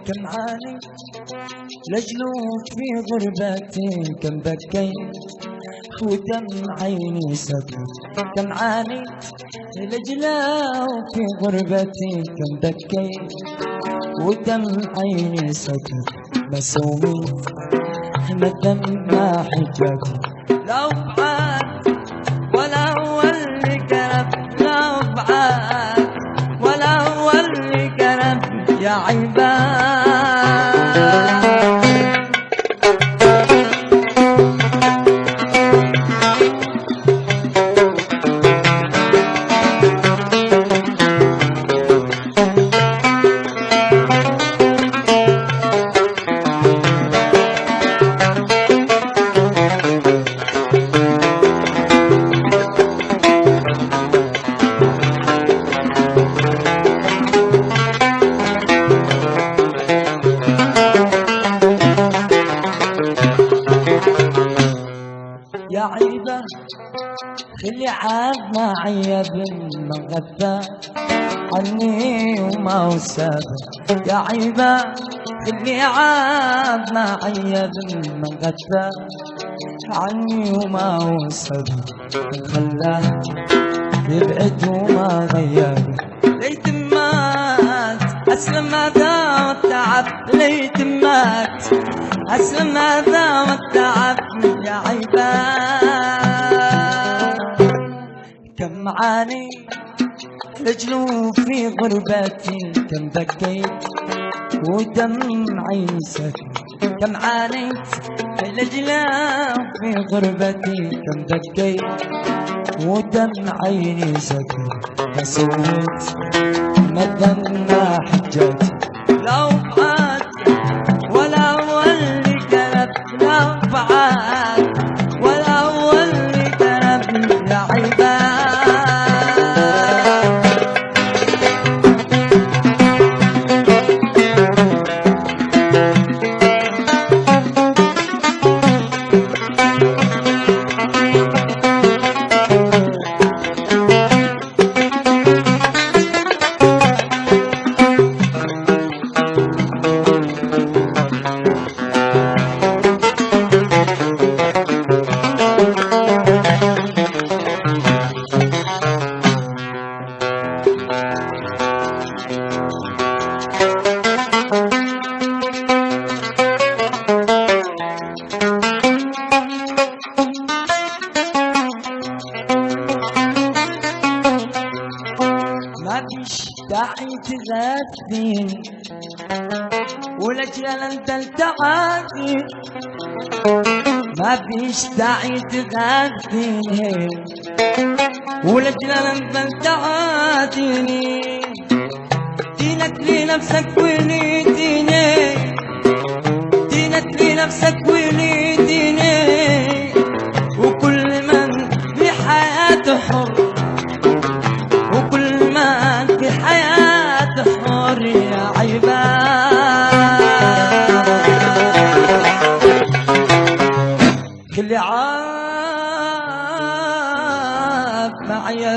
كم عانيت لجلوك في غربتي، كم بكيت ودم عيني سكت. كم عانيت لجلوك في غربتي، كم بكيت ودم عيني سكت. مسومي ما الدم ما حجتي، لو بعد ولا هو اللي كرب، لو بعد ولا هو اللي كرب يا عباد. يا عيبة خلي عاد ما عيب من غدا عني وما هو سابه. يا عيبة خلي عاد ما عيب من غدا عني وما هو سابه. خلاه يبعد وما غير، ليت مات أسلم هذا والتعب، ليت مات أسلم هذا والتعب يا عباد. كم عاني لجلوب في غربتي، كم بكيت ودم عيني سكت. كم عانيت لجلوب في غربتي، كم بكيت ودم عيني سكت. ما سويت ما الدم ما حجتي، لو بعد ولا هو اللي كذب، لو بعد ولا هو اللي كذب يا عباد. ما فيش داعي تغثيني ولجل انت التعادي، ما فيش داعي تغثيني ولجل انت التعاديني. دينك لنفسك ولي ديني، دينك لنفسك ولي ديني، وكل من بحياته حر، وكل من في حياته حر يا عباد. خلي عاد معي يا